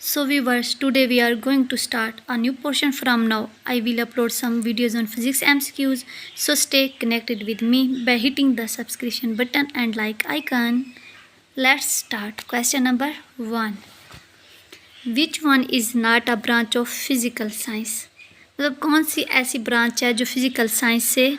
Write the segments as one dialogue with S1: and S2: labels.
S1: So viewers, today we are going to start a new portion from now. I will upload some videos on physics MCQs, so stay connected with me by hitting the subscription button and like icon. Let's start. Question number 1. Which one is not a branch of physical science? मतलब कौन सी ऐसी branch है जो physical science से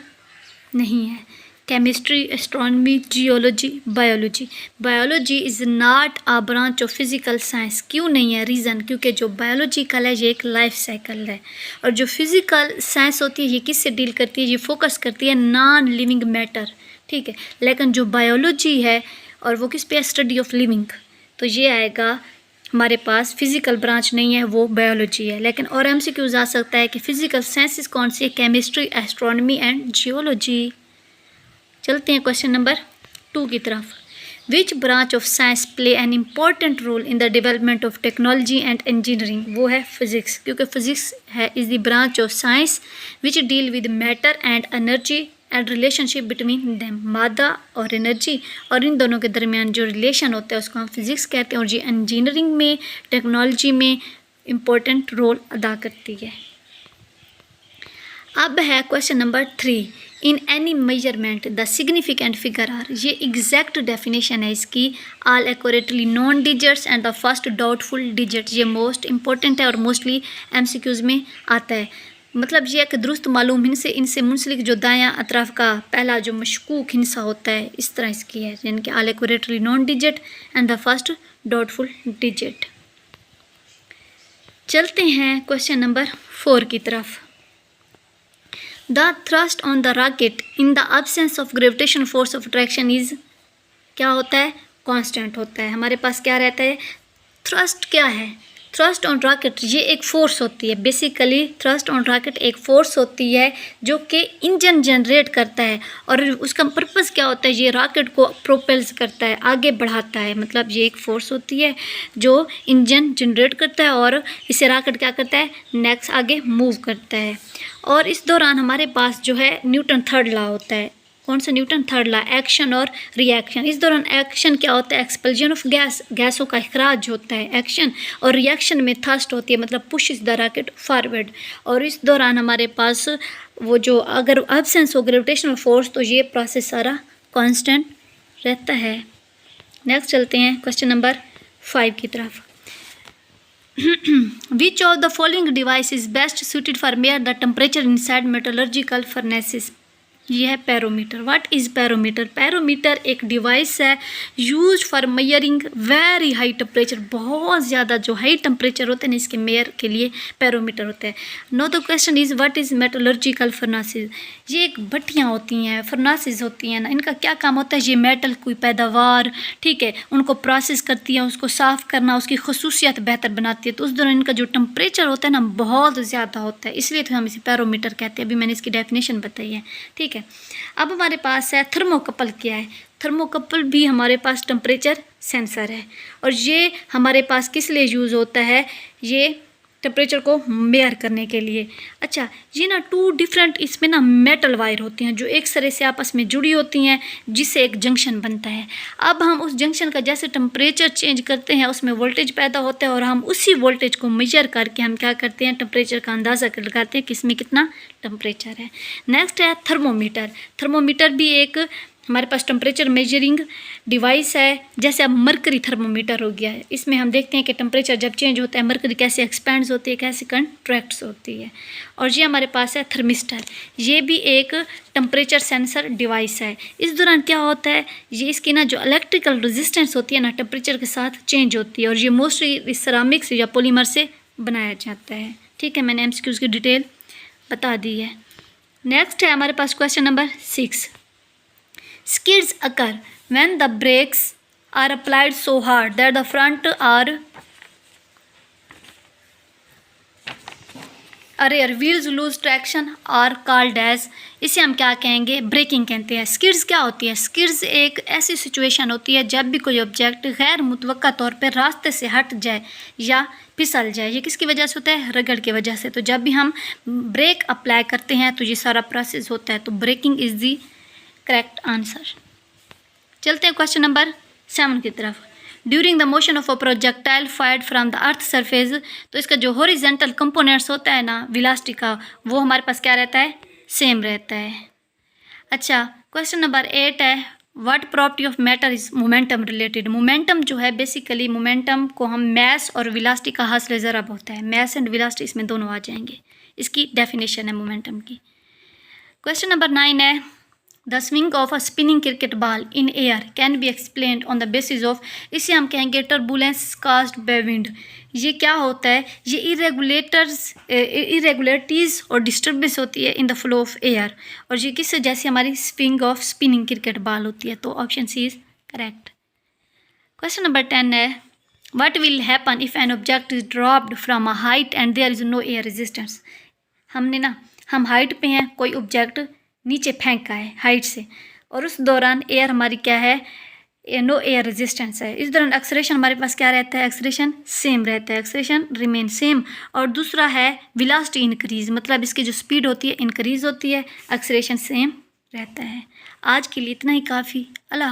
S1: नहीं है? Chemistry, astronomy, geology, biology. Biology is not a branch of physical science. क्यों नहीं है? रीज़न, क्योंकि जो बायोलॉजिकल है ये एक लाइफ साइकिल है, और जो फिजिकल साइंस होती है ये किससे डील करती है? ये फोकस करती है नॉन लिविंग मैटर, ठीक है. लेकिन जो बायोलॉजी है और वो किस पे है? Study of living. तो ये आएगा हमारे पास फिजिकल ब्रांच नहीं है, वो बायोलॉजी है. लेकिन और MCQs आ सकता है कि फिजिकल साइंसेस कौन सी है? Chemistry, astronomy and geology. चलते हैं क्वेश्चन नंबर 2 की तरफ. Which branch of science play an important role in the development of technology and engineering? वो है फिजिक्स, क्योंकि फिजिक्स है is the branch of science which deal with matter and energy and relationship between them. Matter और energy और इन दोनों के दरमियान जो रिलेशन होता है उसको हम फिजिक्स कहते हैं, और ये इंजीनियरिंग में, टेक्नोलॉजी में इम्पोर्टेंट रोल अदा करती है. अब है question number 3. In any measurement the significant figure are. ये एग्जैक्ट डेफिनेशन है इसकी. All accurately known digits and the first doubtful digit. ये मोस्ट इंपॉर्टेंट है और मोस्टली MCQs में आता है. मतलब ये कि दुरुस्त मालूम हिस्से इनसे मुंसलिक जो दायां अतराफ का पहला जो मशकूक हिस्सा होता है, इस तरह इसकी है, यानी कि all accurately non digit and the first doubtful digit. चलते हैं क्वेश्चन नंबर 4 की तरफ. The thrust on the rocket in the absence of gravitational force of attraction is क्या होता है? कांस्टेंट होता है. हमारे पास क्या रहता है? थ्रस्ट क्या है? थ्रस्ट ऑन रॉकेट ये एक फोर्स होती है. बेसिकली थ्रस्ट ऑन रॉकेट एक फोर्स होती है जो कि इंजन जनरेट करता है, और उसका पर्पस क्या होता है? ये रॉकेट को प्रोपेल्स करता है, आगे बढ़ाता है. मतलब ये एक फोर्स होती है जो इंजन जनरेट करता है और इसे रॉकेट क्या करता है? नेक्स्ट आगे मूव करता है. और इस दौरान हमारे पास जो है न्यूटन थर्ड लॉ होता है. कौन सा? Newton third law. एक्शन और रिएक्शन. इस दौरान एक्शन क्या होता है? एक्सपल्जन ऑफ गैस, गैसों का इखराज होता है एक्शन, और रिएक्शन में थ्रस्ट होती है, मतलब push is the rocket forward. और इस दौरान हमारे पास वो जो अगर एब्सेंस हो ग्रेविटेशनल फोर्स तो ये प्रोसेस सारा कांस्टेंट रहता है. नेक्स्ट चलते हैं क्वेश्चन नंबर 5 की तरफ. Which of the following device is best suited for measure the temperature inside metallurgical furnaces? ये है pyrometer. What is pyrometer? Pyrometer एक डिवाइस है use for मेयरिंग very high temperature. बहुत ज़्यादा जो हाई टेम्परेचर होते हैं ना, इसके मेयर के लिए पैरोमीटर होता है. No the question is what is metallurgical furnaces? ये एक भट्टियाँ होती हैं, फर्नासेस होती हैं ना, इनका क्या काम होता है? ये मेटल कोई पैदावार, ठीक है, उनको प्रोसेस करती है, उसको साफ़ करना, उसकी खसूसियत बेहतर बनाती है. तो उस दौरान इनका जो टेम्परेचर होता है ना बहुत ज़्यादा होता है, इसलिए तो हम इसे पैरोमीटर कहते हैं. अभी मैंने इसकी डेफिनेशन बताई है, ठीक है. अब हमारे पास है थर्मोकपल. क्या है? थर्मोकपल भी हमारे पास टेम्परेचर सेंसर है, और ये हमारे पास किस लिए यूज़ होता है? ये टेम्परेचर को मेयर करने के लिए. अच्छा, ये ना 2 डिफरेंट इसमें ना मेटल वायर होती हैं जो एक सिरे से आपस में जुड़ी होती हैं, जिससे एक जंक्शन बनता है. अब हम उस जंक्शन का जैसे टेम्परेचर चेंज करते हैं उसमें वोल्टेज पैदा होता है, और हम उसी वोल्टेज को मेजर करके हम क्या करते हैं? टेम्परेचर का अंदाज़ा लगाते हैं कि इसमें कितना टेम्परेचर है. नेक्स्ट है थर्मोमीटर. थर्मोमीटर भी एक हमारे पास टेम्परेचर मेजरिंग डिवाइस है. जैसे अब मरकरी थर्मोमीटर हो गया है, इसमें हम देखते हैं कि टेम्परेचर जब चेंज होता है मरकरी कैसे एक्सपेंड्स होती है, कैसे कंट्रैक्ट्स होती है. और ये हमारे पास है थर्मिस्टर. ये भी एक टेम्परेचर सेंसर डिवाइस है. इस दौरान क्या होता है? ये इसकी ना जो इलेक्ट्रिकल रेजिस्टेंस होती है ना टेम्परेचर के साथ चेंज होती है, और ये मोस्टली सिरामिक्स या पॉलीमर से बनाया जाता है. ठीक है, मैंने MCQs की डिटेल बता दी है. नेक्स्ट है हमारे पास question number 6. Skids occur when the brakes are applied so hard that the front or rear wheels lose traction are called as. इसे हम क्या कहेंगे? ब्रेकिंग कहते हैं. स्किड्स क्या होती है? स्किड्स एक ऐसी सिचुएशन होती है जब भी कोई ऑब्जेक्ट गैर मुतवक्का तौर पर रास्ते से हट जाए या फिसल जाए. ये किसकी वजह से होता है? रगड़ की वजह से. तो जब भी हम ब्रेक अप्लाई करते हैं तो ये सारा प्रोसेस होता है. तो breaking is the correct answer. चलते हैं क्वेश्चन नंबर 7 की तरफ. During the motion of a projectile fired from the earth surface, तो इसका जो हॉरिजेंटल कंपोनेंट्स होता है ना वेलोसिटी का, वो हमारे पास क्या रहता है, सेम रहता है। अच्छा, क्वेश्चन नंबर 8 है, what property of matter is momentum related. Momentum जो है बेसिकली मोमेंटम को हम मैस और वेलोसिटी का हासिल ज़रब होता है, मैस एंड वेलोसिटी इसमें दोनों आ जाएंगे, इसकी डेफिनेशन है मोमेंटम की। क्वेश्चन नंबर 9 है, the swing of a spinning cricket ball in air can be explained on the basis of, इसे हम कहेंगे टर्बुलेंस कास्ड बाय विंड। ये क्या होता है, ये इरेगुलरिटीज़ और डिस्टर्बेंस होती है in the flow of air, और ये किस जैसे हमारी swing of spinning cricket ball होती है, तो option C is correct. Question number 10 है, what will happen if an object is dropped from a height and there is no air resistance. हम हाइट पे हैं, कोई ऑब्जेक्ट नीचे फेंका है हाइट से, और उस दौरान एयर हमारी क्या है, नो एयर रेजिस्टेंस है। इस दौरान एक्सेलरेशन हमारे पास क्या रहता है, एक्सेलरेशन सेम रहता है, एक्सेलरेशन रिमेन सेम। और दूसरा है वेलोसिटी इंक्रीज, मतलब इसकी जो स्पीड होती है इंक्रीज होती है, एक्सेलरेशन सेम रहता है। आज के लिए इतना ही काफ़ी। अल्लाह।